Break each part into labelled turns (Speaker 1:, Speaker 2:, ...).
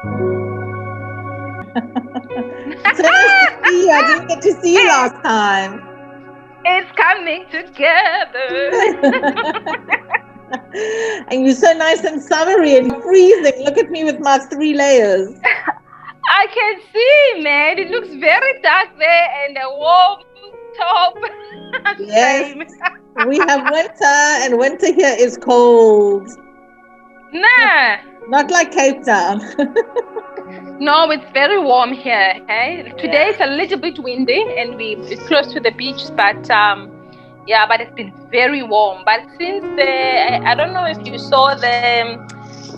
Speaker 1: So nice to see you. I didn't get to see you last time.
Speaker 2: It's coming together.
Speaker 1: And you're so nice and summery and freezing. Look at me with my 3 layers.
Speaker 2: I can see, man. It looks very dark there and a warm top.
Speaker 1: Yes.
Speaker 2: Same.
Speaker 1: We have winter, and winter here is cold.
Speaker 2: Nah.
Speaker 1: Not like Cape Town.
Speaker 2: No, it's very warm here. Hey, today it's a little bit windy, and it's close to the beach, but yeah, but it's been very warm. But since I don't know if you saw there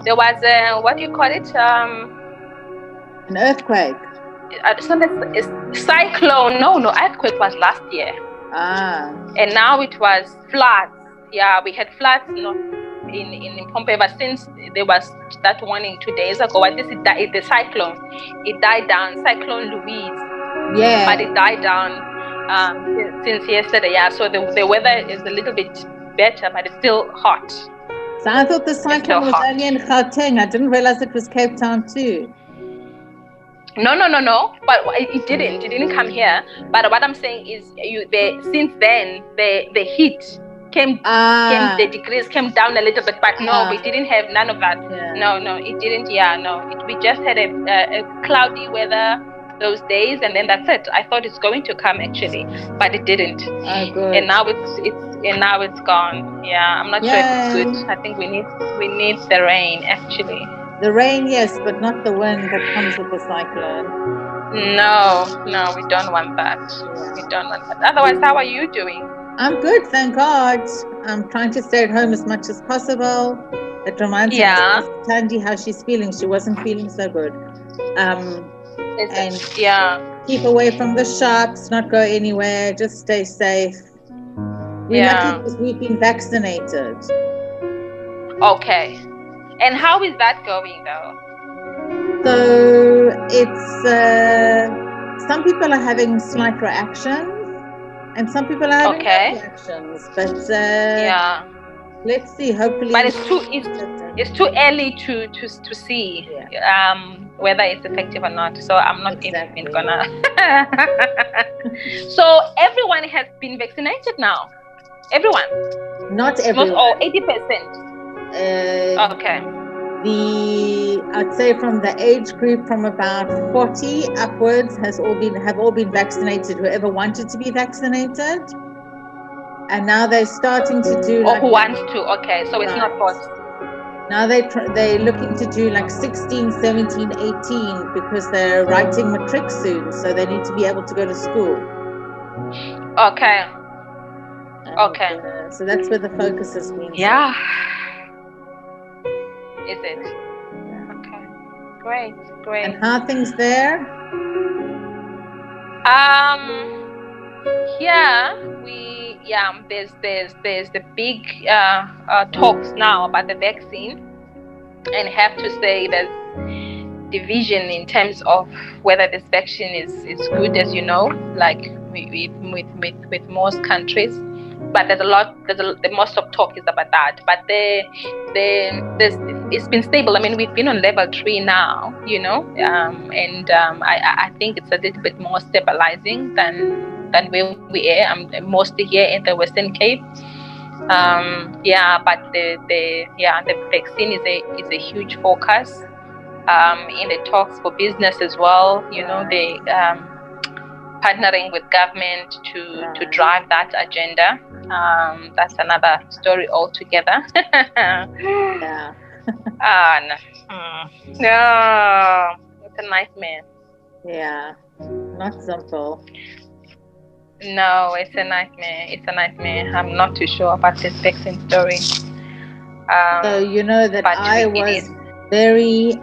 Speaker 2: was what do you call it?
Speaker 1: An earthquake.
Speaker 2: Cyclone. No, earthquake was last year. And now it was floods. Yeah, we had floods in Pompeii, but since there was that warning 2 days ago, at least the cyclone, it died down. Cyclone Louise.
Speaker 1: Yeah.
Speaker 2: But it died down since yesterday. Yeah, so the weather is a little bit better, but it's still hot.
Speaker 1: So I thought the cyclone was only in Gauteng. I didn't realize it was Cape Town too.
Speaker 2: No. But it didn't. It didn't come here. But what I'm saying is, since then the heat the degrees came down a little bit. But no, we didn't have none of that. Yeah. No, it didn't. Yeah, no. We just had a cloudy weather those days, and then that's it. I thought it's going to come actually, but it didn't.
Speaker 1: Oh, good.
Speaker 2: And now it's gone. Yeah, I'm not sure if it's good. I think we need the rain actually.
Speaker 1: The rain, yes, but not the wind that comes with the cyclone.
Speaker 2: No, we don't want that. We don't want that. Otherwise, how are you doing?
Speaker 1: I'm good, thank God. I'm trying to stay at home as much as possible. It reminds me of Tandy how she's feeling. She wasn't feeling so good. And keep away from the shops, not go anywhere, just stay safe. We're lucky because we've been vaccinated.
Speaker 2: Okay. And how is that going though?
Speaker 1: So it's some people are having slight reactions and some people are having no reactions. But let's see. Hopefully,
Speaker 2: but it's too early to see whether it's effective or not. So I'm not even gonna. So everyone has been vaccinated now. Everyone.
Speaker 1: Not everyone.
Speaker 2: Not all. 80%. Okay.
Speaker 1: I'd say from the age group from about 40 upwards have all been vaccinated. Whoever wanted to be vaccinated, and now they're starting to do.
Speaker 2: Who wants to? Okay, so it's not forced.
Speaker 1: Now they're looking to do like 16, 17, 18 because they're writing matric soon, so they need to be able to go to school.
Speaker 2: Okay.
Speaker 1: And, so that's where the focus has been.
Speaker 2: Yeah. Is it? Yeah. Okay. Great.
Speaker 1: And how are things there?
Speaker 2: There's the big talks now about the vaccine, and have to say there's division in terms of whether this vaccine is good, as you know, like with most countries. But the most of talk is about that. But it's been stable. I mean, we've been on level 3 now, you know, and I think it's a little bit more stabilizing than where we are. I'm mostly here in the Western Cape. But the vaccine is a huge focus in the talks for business as well. You know, they partnering with government to drive that agenda. That's another story altogether.
Speaker 1: Yeah.
Speaker 2: No, it's a nightmare.
Speaker 1: Yeah, not simple.
Speaker 2: No, it's a nightmare. I'm not too sure about this vaccine story.
Speaker 1: So you know that I was very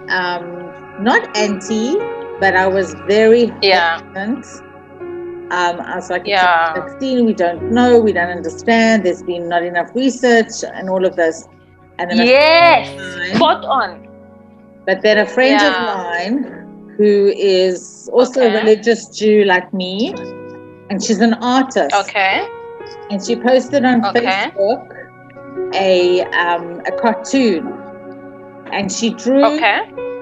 Speaker 1: not anti, but I was very hesitant. I was like, it's a vaccine, we don't know, we don't understand, there's been not enough research and all of this. And then
Speaker 2: spot on.
Speaker 1: But then a friend of mine who is also a religious Jew like me, and she's an artist.
Speaker 2: Okay.
Speaker 1: And she posted on Facebook a cartoon. And she drew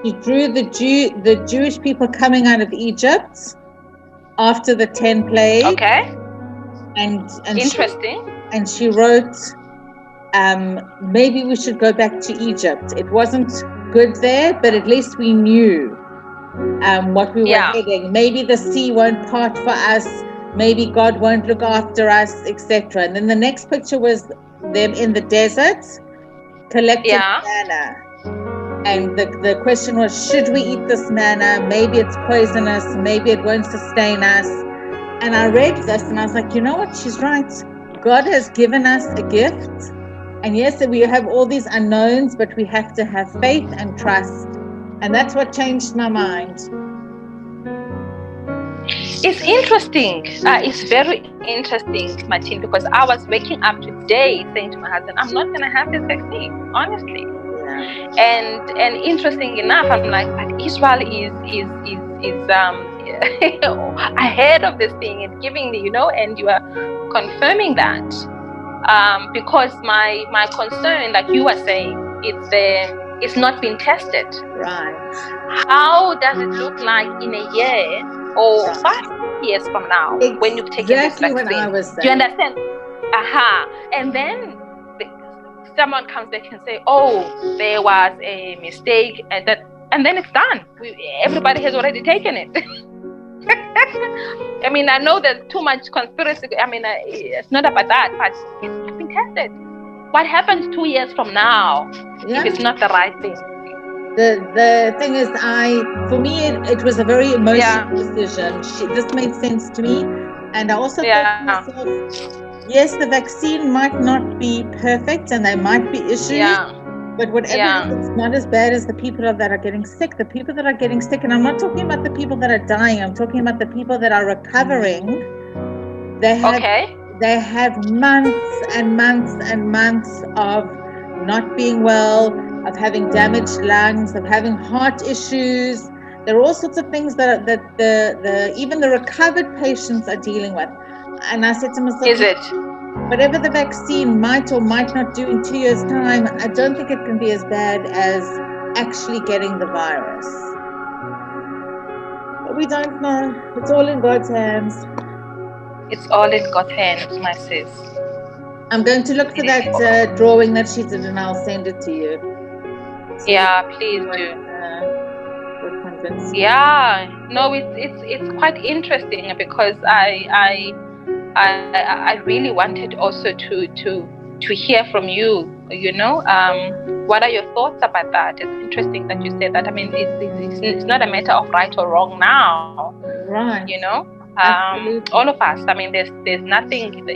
Speaker 1: She drew the Jewish people coming out of Egypt after the 10 plagues.
Speaker 2: Okay.
Speaker 1: And
Speaker 2: interesting.
Speaker 1: She wrote, maybe we should go back to Egypt. It wasn't good there, but at least we knew what we were heading. Maybe the sea won't part for us. Maybe God won't look after us, etc. And then the next picture was them in the desert collecting manna. And the question was, should we eat this manna? Maybe it's poisonous. Maybe it won't sustain us. And I read this and I was like, you know what? She's right. God has given us a gift. And yes, we have all these unknowns, but we have to have faith and trust. And that's what changed my mind.
Speaker 2: It's interesting. It's very interesting, Martine, because I was waking up today saying to my husband, I'm not going to have this vaccine, honestly. Yeah. And interesting enough, I'm like, but Israel is ahead of this thing and giving me, and you are confirming that. Because my concern, like you were saying, it's not been tested.
Speaker 1: Right.
Speaker 2: How does it look like in a year or 5 years from now when you've taken this vaccine?
Speaker 1: What I was saying.
Speaker 2: Do you understand? And then someone comes back and say, "Oh, there was a mistake," and then it's done. Everybody has already taken it. I mean, I know there's too much conspiracy. I mean, it's not about that, but it's been tested. What happens 2 years from now if it's not the right thing?
Speaker 1: The thing is, for me, it was a very emotional decision. This made sense to me. And I also thought to myself, yes, the vaccine might not be perfect and there might be issues, but whatever, it's not as bad as the people that are getting sick. The people that are getting sick, and I'm not talking about the people that are dying, I'm talking about the people that are recovering. They have months and months and months of not being well, of having damaged lungs, of having heart issues. There are all sorts of things that even the recovered patients are dealing with. And I said to myself,
Speaker 2: is it?
Speaker 1: Whatever the vaccine might or might not do in 2 years' time, I don't think it can be as bad as actually getting the virus. But we don't know. It's all in God's hands.
Speaker 2: It's all in God's hands, my sis.
Speaker 1: I'm going to look for that drawing that she did, and I'll send it to you.
Speaker 2: Please do. Yeah, no, it's quite interesting because I really wanted also to hear from you. What are your thoughts about that? It's interesting that you said that. I mean, it's not a matter of right or wrong now,
Speaker 1: right?
Speaker 2: All of us. I mean, there's nothing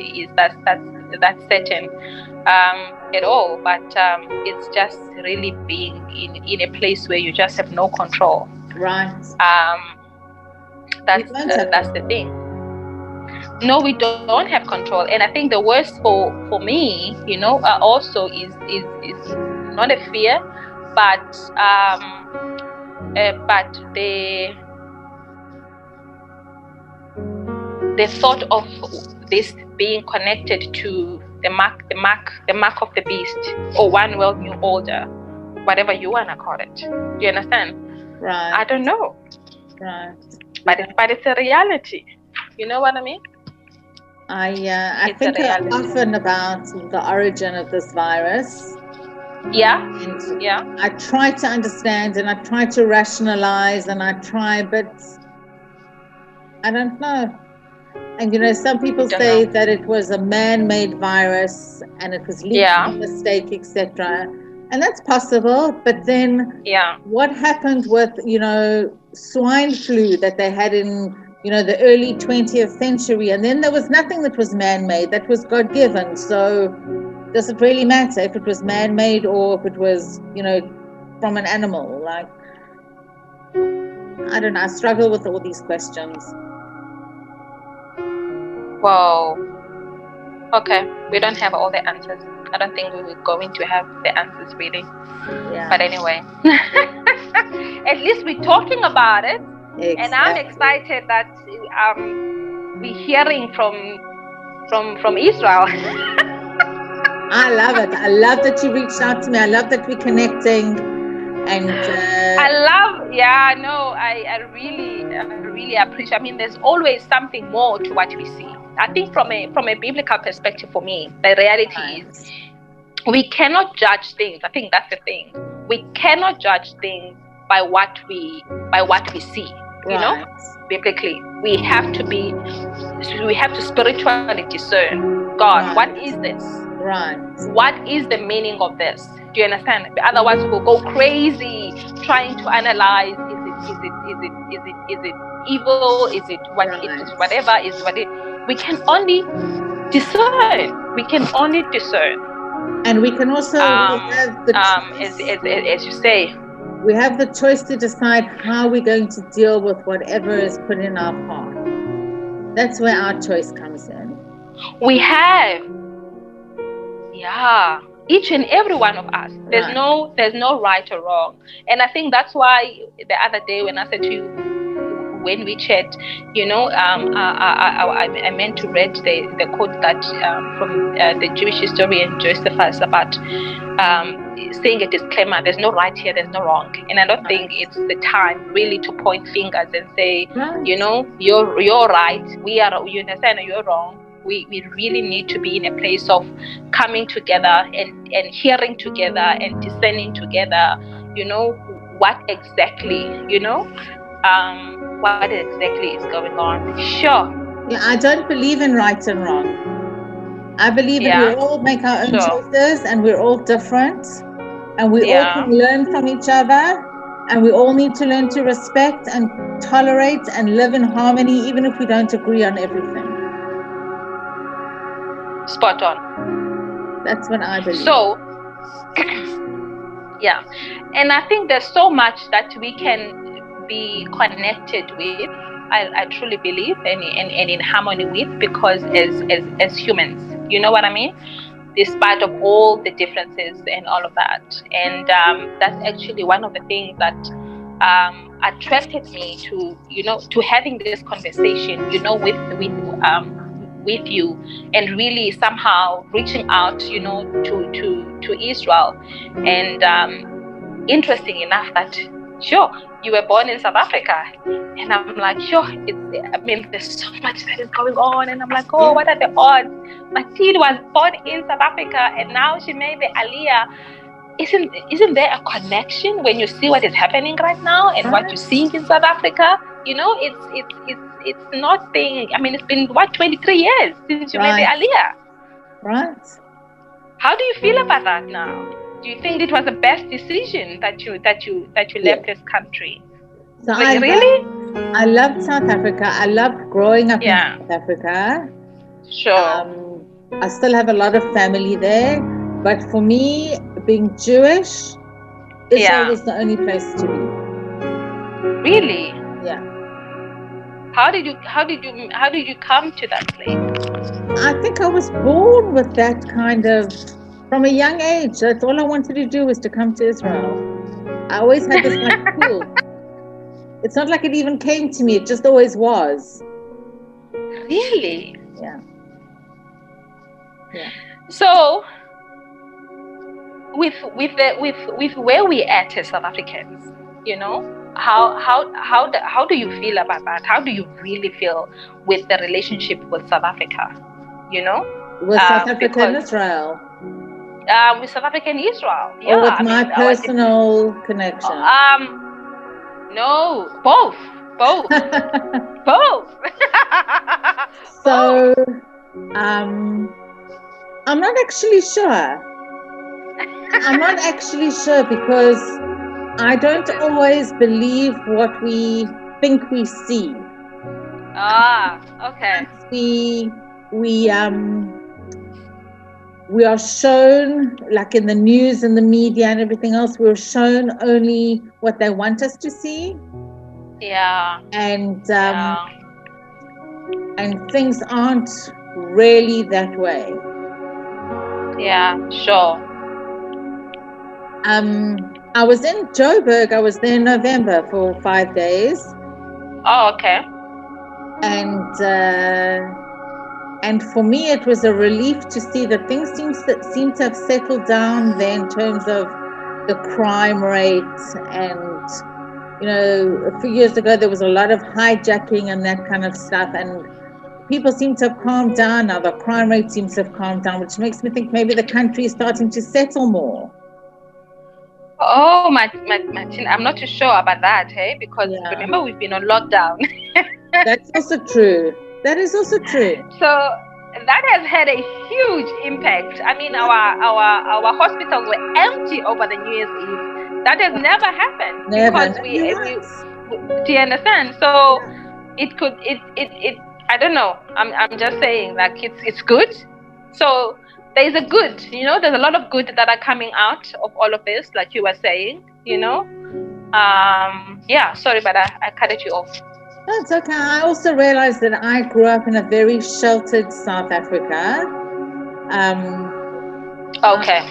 Speaker 2: that's certain at all, but it's just really being in a place where you just have no control.
Speaker 1: Right.
Speaker 2: That's the thing. No, we don't have control, and I think the worst for me, also is not a fear, but the thought of this being connected to the mark of the beast, or one world new order, whatever you wanna call it. Do you understand?
Speaker 1: Right.
Speaker 2: I don't know.
Speaker 1: Right.
Speaker 2: But it's a reality. You know what I mean?
Speaker 1: I think often about the origin of this virus.
Speaker 2: Yeah.
Speaker 1: And I try to understand and I try to rationalize but I don't know. And some people say that it was a man-made virus and it was leaked by mistake, etc. And that's possible. But then what happened with, swine flu that they had in, the early 20th century? And then there was nothing that was man-made, that was God-given. So does it really matter if it was man-made or if it was, from an animal? Like, I don't know. I struggle with all these questions.
Speaker 2: Well, okay, we don't have all the answers. I don't think we were going to have the answers really.
Speaker 1: Yeah.
Speaker 2: But anyway, at least we're talking about it. Exactly. And I'm excited that we're hearing from Israel.
Speaker 1: I love it. I love that you reached out to me. I love that we're connecting. And
Speaker 2: I really appreciate. I mean, there's always something more to what we see. I think from a biblical perspective, for me, the reality is we cannot judge things. I think that's the thing. We cannot judge things by what we see. You know, biblically, we have to spiritually discern. God, what is this?
Speaker 1: Right.
Speaker 2: What is the meaning of this? Do you understand? Otherwise, we'll go crazy trying to analyze. Is it evil? Is it what? Is whatever? Is what it? We can only discern. We can only discern.
Speaker 1: And we can also have the
Speaker 2: as you say,
Speaker 1: we have the choice to decide how we're going to deal with whatever is put in our path. That's where our choice comes in.
Speaker 2: We have, each and every one of us. There's no right or wrong. And I think that's why the other day when I said to you, when we chat, you know, I meant to read the quote that from the Jewish historian Josephus about saying a disclaimer. There's no right here, there's no wrong. And I don't think it's the time really to point fingers and say, you know, you're right, you understand, you're wrong. We really need to be in a place of coming together and hearing together and discerning together, you know, what exactly is going on. Sure.
Speaker 1: Yeah, I don't believe in right and wrong. I believe that we all make our own choices and we're all different and we all can learn from each other and we all need to learn to respect and tolerate and live in harmony even if we don't agree on everything.
Speaker 2: Spot on.
Speaker 1: That's what I believe.
Speaker 2: So, and I think there's so much that we can be connected with. I truly believe and in harmony with, because as humans, you know what I mean? Despite of all the differences and all of that, and that's actually one of the things that attracted me to having this conversation, you know, with you, and really somehow reaching out, you know, to Israel. And interesting enough that, sure, you were born in South Africa, and I'm like, sure, there's so much that is going on, and I'm like, oh, what are the odds? Matilde was born in South Africa, and now she made the Aliyah. Isn't there a connection when you see what is happening right now and what you're seeing in South Africa? You know, it's nothing. I mean, it's been 23 years since you made the Aliyah.
Speaker 1: Right.
Speaker 2: How do you feel about that now? Do you think it was the best decision that you left this country?
Speaker 1: So
Speaker 2: I
Speaker 1: loved South Africa. I loved growing up in South Africa.
Speaker 2: Sure.
Speaker 1: I still have a lot of family there, but for me, being Jewish, Israel was the only place to be.
Speaker 2: Really?
Speaker 1: Yeah.
Speaker 2: How did you come to that place?
Speaker 1: I think I was born with that kind of, from a young age. That's all I wanted to do was to come to Israel. I always had this like cool. It's not like it even came to me. It just always was.
Speaker 2: Really?
Speaker 1: Yeah.
Speaker 2: So, with where we at as South Africans, you know, how do you feel about that? How do you really feel with the relationship with South Africa? You know,
Speaker 1: with South Africa and Israel.
Speaker 2: With South Africa and Israel.
Speaker 1: Yeah. Or with my personal connection.
Speaker 2: No, both. Both.
Speaker 1: So, I'm not actually sure. Because I don't always believe what we think we see.
Speaker 2: Okay.
Speaker 1: We are shown, like in the news and the media and everything else, we're shown only what they want us to see.
Speaker 2: Yeah.
Speaker 1: And things aren't really that way.
Speaker 2: Yeah, sure.
Speaker 1: I was in Joburg. I was there in November for 5 days.
Speaker 2: Oh, okay.
Speaker 1: And for me, it was a relief to see that things seem to have settled down there in terms of the crime rate, and a few years ago there was a lot of hijacking and that kind of stuff, and people seem to have calmed down now. The crime rate seems to have calmed down, which makes me think maybe the country is starting to settle more.
Speaker 2: Oh, Martin, I'm not too sure about that, hey? Because remember, we've been on lockdown.
Speaker 1: That's also true. That is also true.
Speaker 2: So that has had a huge impact. I mean, our hospitals were empty over the New Year's Eve. That has never happened.
Speaker 1: Never.
Speaker 2: Because do you understand? So it I don't know. I'm just saying, like, it's good. So there's a good, there's a lot of good that are coming out of all of this, like you were saying, sorry, but I cut you off.
Speaker 1: That's okay. I also realized that I grew up in a very sheltered South Africa.
Speaker 2: Okay.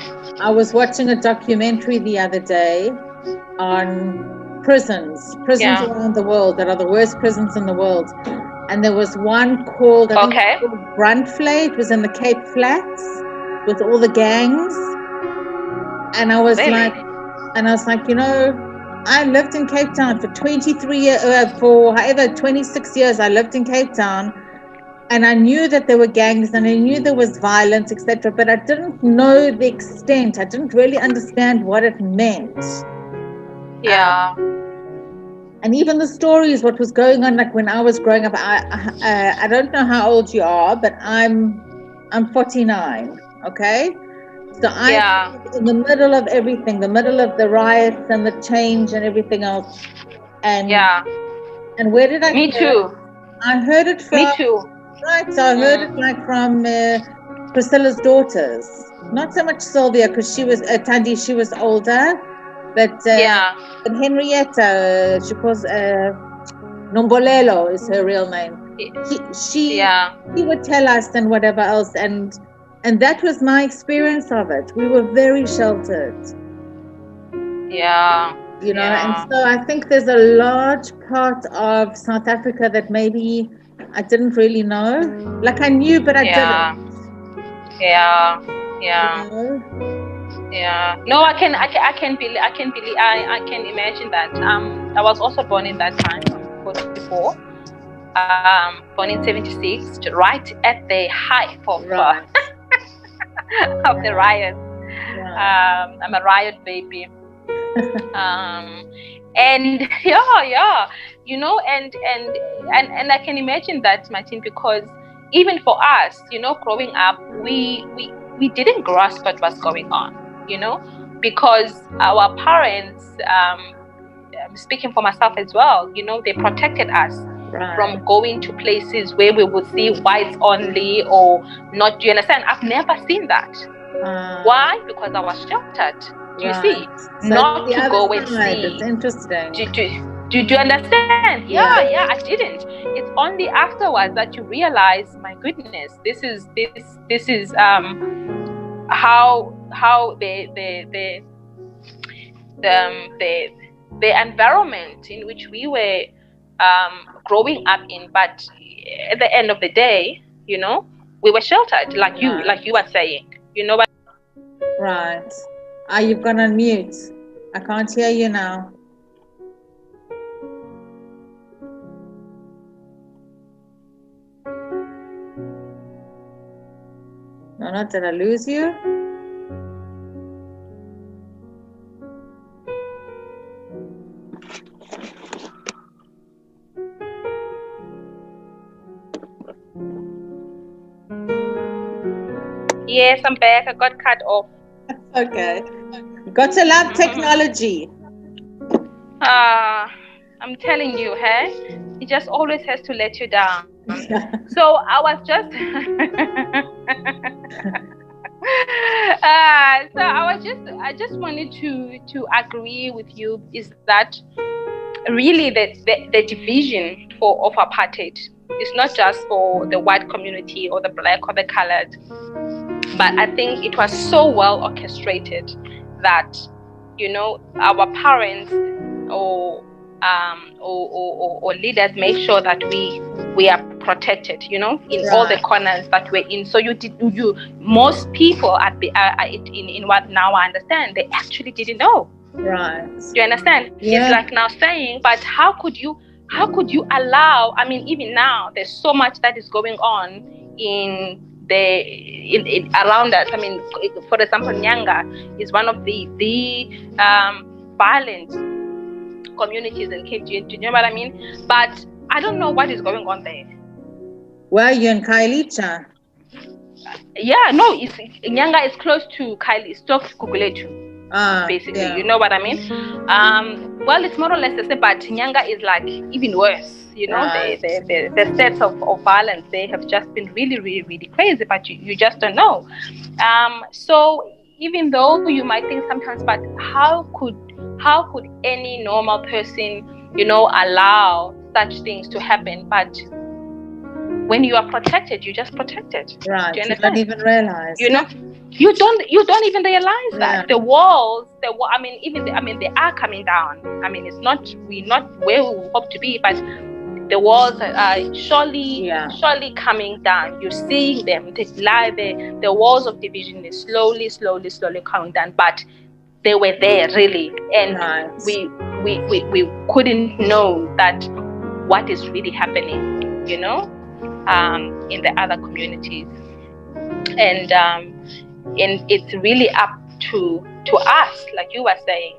Speaker 1: I was watching a documentary the other day on prisons around the world that are the worst prisons in the world. And there was one called, I think it was called Brandtvlei. It was in the Cape Flats with all the gangs. And I was like, I lived in Cape Town for 23 years, for however 26 years I lived in Cape Town, and I knew that there were gangs and I knew there was violence, etc. But I didn't know the extent. I didn't really understand what it meant.
Speaker 2: Yeah.
Speaker 1: And even the stories, what was going on, like when I was growing up. I don't know how old you are, but I'm 49. Okay. So I'm in the middle of everything, the middle of the riots and the change and everything else. And and where did I
Speaker 2: Me too.
Speaker 1: I heard it from...
Speaker 2: Me too.
Speaker 1: Right, so I heard it like from Priscilla's daughters. Not so much Sylvia, because she was, Thandi, she was older. But Henrietta, she calls, Nombolelo is her real name. She would tell us and whatever else, and that was my experience of it. We were very sheltered.
Speaker 2: Yeah.
Speaker 1: And so I think there's a large part of South Africa that maybe I didn't really know. Like I knew, but I didn't.
Speaker 2: Yeah. Yeah. No, I can imagine that. I was also born in that time, 44. Born in 76, right at the height of of the riots. I'm a riot baby. And and I can imagine that, Martin, because even for us, growing up, we didn't grasp what was going on, because our parents, speaking for myself as well, they protected us from going to places where we would see whites only or not. Do you understand? I've never seen that. Why? Because I was sheltered. Do you see?
Speaker 1: So
Speaker 2: not to go and see.
Speaker 1: It's interesting.
Speaker 2: Do you understand? Yeah, I didn't. It's only afterwards that you realize, my goodness, this is how the environment in which we were growing up in. But at the end of the day, we were sheltered, like you were saying. What?
Speaker 1: Right. You've gone on mute. I can't hear you now. No, did I lose you?
Speaker 2: Yes, I'm back. I got cut off.
Speaker 1: Okay. Got to love technology.
Speaker 2: I'm telling you, hey? It just always has to let you down. So I was just I just wanted to agree with you, is that really the division of apartheid is not just for the white community or the black or the colored, but I think it was so well orchestrated that our parents or or leaders make sure that we are protected, in all the corners that we're in. So most people in what now I understand, they actually didn't know.
Speaker 1: Right.
Speaker 2: Do you understand? Yeah. It's like now saying, but how could you allow? I mean, even now, there's so much that is going on around us. I mean, for example, Nyanga is one of the violent communities in Cape. Do you know what I mean? But I don't know what is going on there.
Speaker 1: Where are you in Khayelitsha?
Speaker 2: Yeah, no, Nyanga is close to Khayelitsha, Stoke Gugulethu. Basically, yeah. You know what I mean? Well, it's more or less the same, but Nyanga is like even worse. Right. The stats of violence, they have just been really, really, really crazy, but you just don't know. So even though you might think sometimes, but how could any normal person, allow such things to happen? But when you are protected, you're just protected.
Speaker 1: Right. You don't even realize.
Speaker 2: You don't even realize that the walls. I mean, they are coming down. I mean, we're not where we hope to be, but the walls are surely coming down. You're seeing them. The walls of division is slowly coming down. But they were there really, and we couldn't know that what is really happening. In the other communities, and it's really up to us, like you were saying,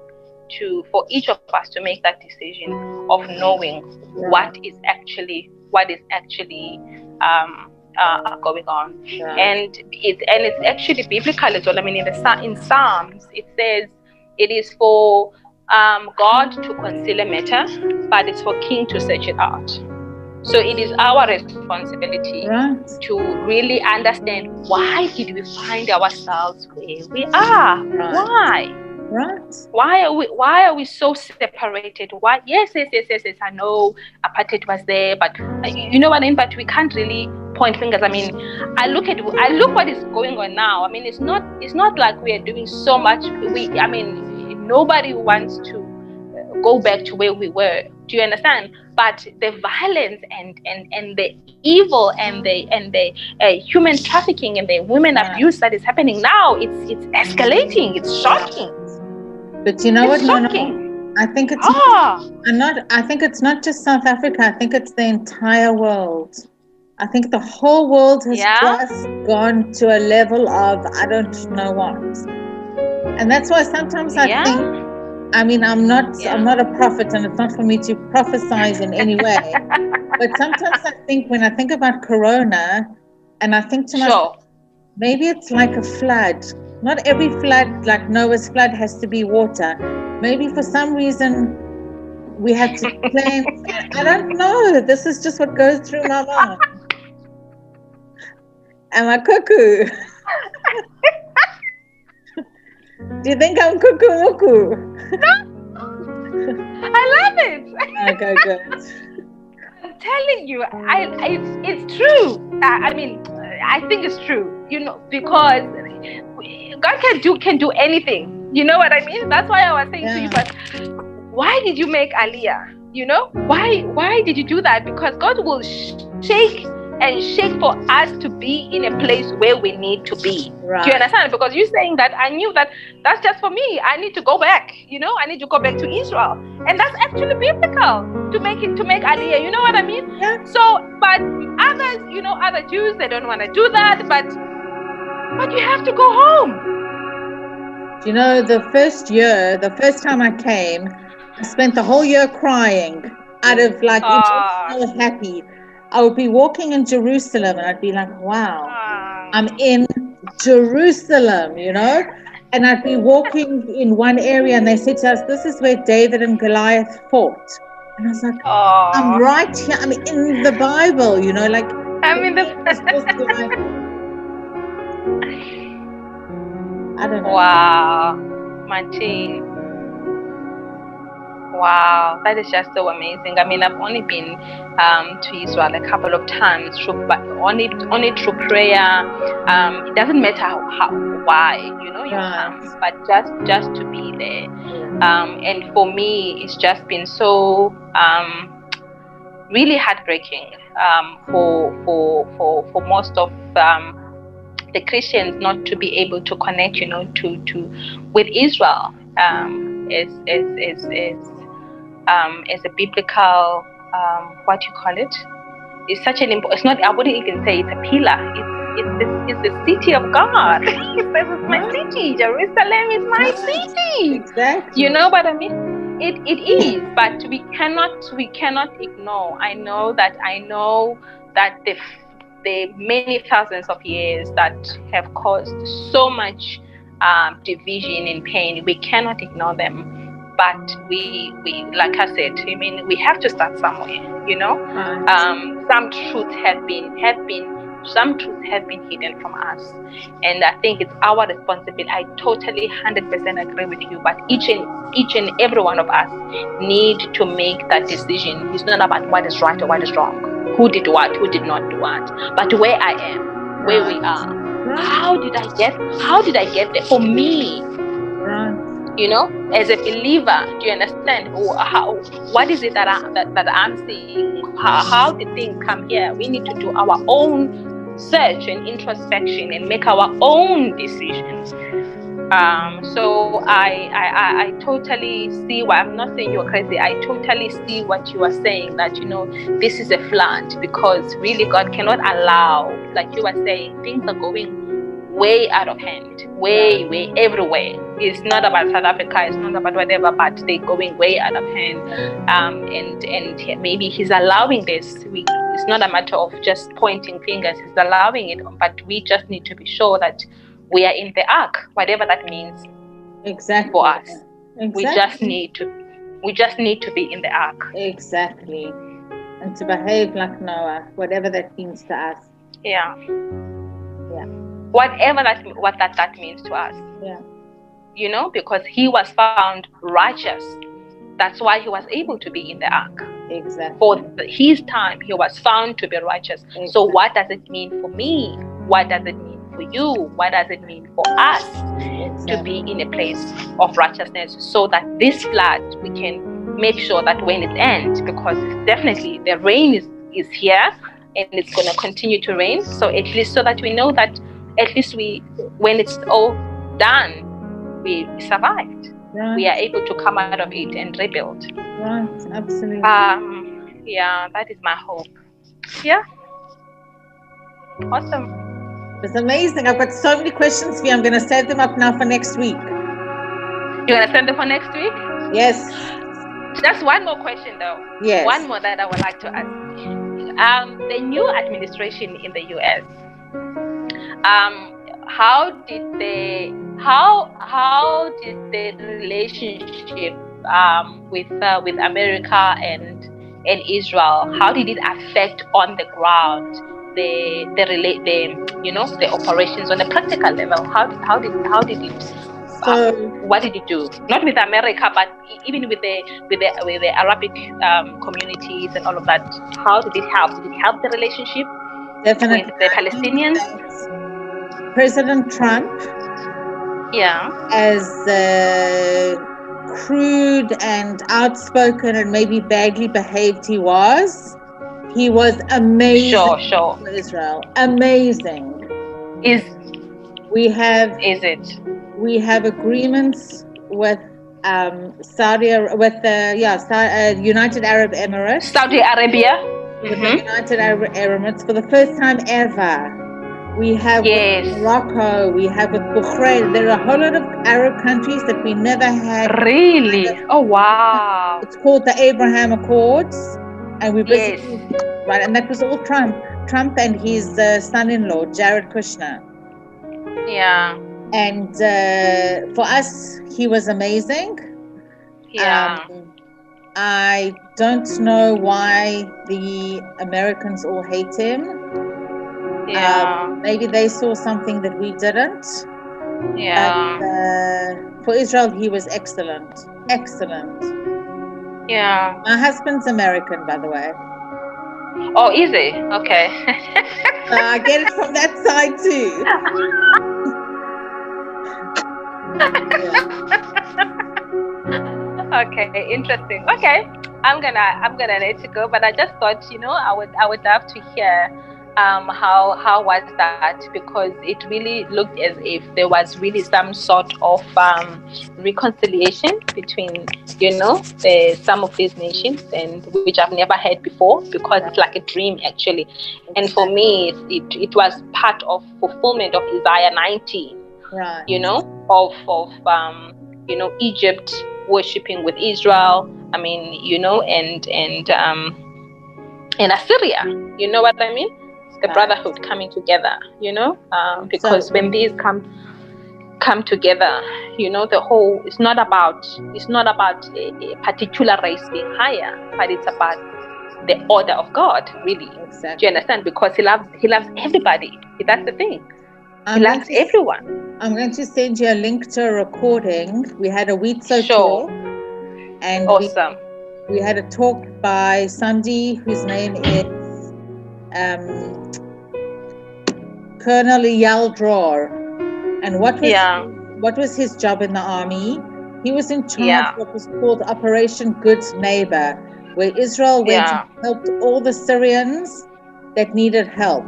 Speaker 2: for each of us to make that decision of knowing what is actually going on, and it's actually biblical as well. I mean, in Psalms it says it is for God to conceal a matter, but it's for king to search it out. So it is our responsibility to really understand, why did we find ourselves where we are? Why?
Speaker 1: Right.
Speaker 2: Why are we so separated? Why? Yes. I know apartheid was there, but you know what I mean. But we can't really point fingers. I mean, I look what is going on now. I mean, it's not like we are doing so much. Nobody wants to go back to where we were. Do you understand? But the violence and the evil and the human trafficking and the women abuse that is happening now, it's escalating. It's shocking.
Speaker 1: But you know what?
Speaker 2: Shocking.
Speaker 1: I think it's I think it's not just South Africa. I think it's the entire world. I think the whole world has just gone to a level of I don't know what. And that's why sometimes I think, I mean, I'm not a prophet, and it's not for me to prophesize in any way. But sometimes I think, when I think about Corona, and I think to myself, maybe it's like a flood. Not every flood, like Noah's flood, has to be water. Maybe for some reason we had to cleanse. I don't know. This is just what goes through my mind. Am I cuckoo? Do you think I'm cuckoo?
Speaker 2: I love it.
Speaker 1: Okay, good.
Speaker 2: I'm telling you, it's true. I mean, I think it's true. Because God can do anything. You know what I mean? That's why I was saying to you, but why did you make Aliyah? Why did you do that? Because God will shake for us to be in a place where we need to be. Right. Do you understand? Because you're saying that, I knew that's just for me. I need to go back. I need to go back to Israel, and that's actually biblical to make Aliyah. You know what I mean?
Speaker 1: Yeah.
Speaker 2: So, but others, other Jews, they don't want to do that. But you have to go home.
Speaker 1: The first time I came, I spent the whole year crying out of I was happy. I would be walking in Jerusalem and I'd be like, wow, I'm in Jerusalem, and I'd be walking in one area and they said to us, this is where David and Goliath fought. And I was like, I'm right here. I'm in the Bible,
Speaker 2: I'm in the
Speaker 1: I don't know.
Speaker 2: Wow, Martine. Wow, that is just so amazing. I mean, I've only been to Israel a couple of times, but only through prayer. It doesn't matter why, you come, but just to be there. And for me, it's just been so really heartbreaking for most of the Christians not to be able to connect, to with Israel as a biblical what you call it. It's such an important. It's not. I wouldn't even say it's a pillar. It's the city of God. It's my city. Jerusalem is my city.
Speaker 1: Exactly.
Speaker 2: You know what I mean? It is, but we cannot ignore. I know that the many thousands of years that have caused so much division and pain. We cannot ignore them. But we like I said, I mean, we have to start somewhere, Some truths have been hidden from us, and I think it's our responsibility. I totally 100% agree with you, but each and every one of us need to make that decision. It's not about what is right or what is wrong, who did what, who did not do what, but where I am, where we are. How did I get there? For me, as a believer, do you understand? What is it that I'm seeing? How did things come here? We need to do our own search and introspection and make our own decisions. So I totally see why. I'm not saying you're crazy. I totally see what you are saying, that this is a flood, because really God cannot allow, like you are saying, things are going way out of hand, way everywhere. It's not about South Africa, it's not about whatever, but they're going way out of hand. And maybe He's allowing this. It's not a matter of just pointing fingers. He's allowing it, but we just need to be sure that we are in the ark, whatever that means.
Speaker 1: Exactly.
Speaker 2: For us,
Speaker 1: exactly.
Speaker 2: we just need to be in the ark.
Speaker 1: Exactly, and to behave like Noah, whatever that means to us.
Speaker 2: Yeah. Whatever that means to us.
Speaker 1: Yeah.
Speaker 2: Because he was found righteous. That's why he was able to be in the ark.
Speaker 1: Exactly.
Speaker 2: For his time, he was found to be righteous. Exactly. So what does it mean for me? What does it mean for you? What does it mean for us to be in a place of righteousness, so that this flood, we can make sure that when it ends, because definitely the rain is here and it's going to continue to rain. So at least so that we know that at least when it's all done, we survived. Right. We are able to come out of it and rebuild.
Speaker 1: Right, absolutely.
Speaker 2: Yeah, that is my hope. Yeah. Awesome.
Speaker 1: It's amazing. I've got so many questions for you. I'm going to save them up now for next week.
Speaker 2: You're going to send them for next week?
Speaker 1: Yes.
Speaker 2: Just one more question though.
Speaker 1: Yes.
Speaker 2: One more that I would like to ask. The new administration in the US, how did the relationship with America and Israel, how did it affect on the ground the operations on a practical level? How did it? What did it do? Not with America, but even with the Arabic communities and all of that. How did it help? Did it help the relationship with the Palestinians?
Speaker 1: President Trump, as crude and outspoken and maybe badly behaved he was amazing.
Speaker 2: Sure.
Speaker 1: For Israel, amazing. We have agreements with United Arab Emirates.
Speaker 2: Saudi Arabia.
Speaker 1: With the United Arab Emirates for the first time ever. We have with Morocco, we have with Bahrain. There are a whole lot of Arab countries that we never had.
Speaker 2: Really? Oh, wow.
Speaker 1: It's called the Abraham Accords. And we basically, right, and that was all Trump and his son-in-law, Jared Kushner.
Speaker 2: Yeah.
Speaker 1: And for us, he was amazing.
Speaker 2: Yeah.
Speaker 1: I don't know why the Americans all hate him.
Speaker 2: Yeah.
Speaker 1: Maybe they saw something that we didn't.
Speaker 2: Yeah.
Speaker 1: And, for Israel, he was excellent. Excellent.
Speaker 2: Yeah.
Speaker 1: My husband's American, by the way.
Speaker 2: Oh, is he? Okay.
Speaker 1: I get it from that side too.
Speaker 2: Okay, interesting. Okay, I'm gonna let you go, but I just thought, I would love to hear how was that, because it really looked as if there was really some sort of reconciliation between some of these nations, and which I've never had before, because it's like a dream actually. And for me, it was part of fulfillment of Isaiah 90,
Speaker 1: right?
Speaker 2: Of Egypt worshipping with Israel. I mean, and Assyria. You know what I mean? The brotherhood coming together. Because when these come together, the whole. It's not about a particular race being higher, but it's about the order of God, really.
Speaker 1: Exactly.
Speaker 2: Do you understand? Because He loves everybody. That's the thing. He loves everyone.
Speaker 1: I'm going to send you a link to a recording. We had a Weetso talk, and
Speaker 2: awesome.
Speaker 1: We had a talk by somebody whose name is Colonel Eyal Dror. And what was his job in the army? He was in charge of what was called Operation Good Neighbor, where Israel went and helped all the Syrians that needed help.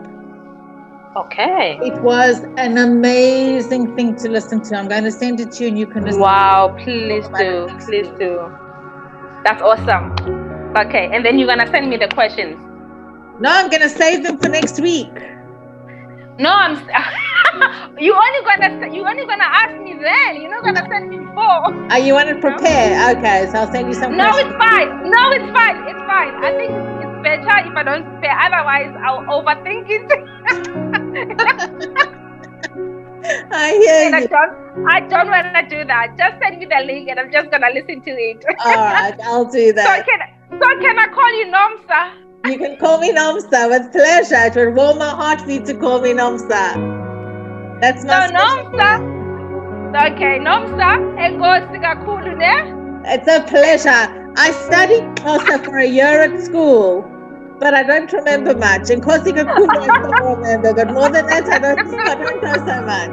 Speaker 2: Okay.
Speaker 1: It was an amazing thing to listen to. I'm going to send it to you and you can listen.
Speaker 2: Wow, please do. Please do. That's awesome. Okay, and then you're going to send me the questions.
Speaker 1: No, I'm going to save them for next week.
Speaker 2: No, you're only gonna ask me then. You're not gonna send me before.
Speaker 1: You want to prepare? Okay, so I'll send you some questions.
Speaker 2: It's fine. No, it's fine. It's fine. I think it's better if I don't prepare. Otherwise, I'll overthink it.
Speaker 1: I hear you.
Speaker 2: I don't want to do that. Just send me the link, and I'm just gonna listen to it.
Speaker 1: All right, I'll do that.
Speaker 2: So can I call you Nomsa?
Speaker 1: You can call me Nomsa with pleasure. It would warm my heart for you to call me Nomsa. That's my
Speaker 2: Nomsa. Okay, Nomsa.
Speaker 1: It's a pleasure. I studied Xhosa for a year at school, but I don't remember much. And Nkosika Kulu I still remember, but more than that, I don't know so much.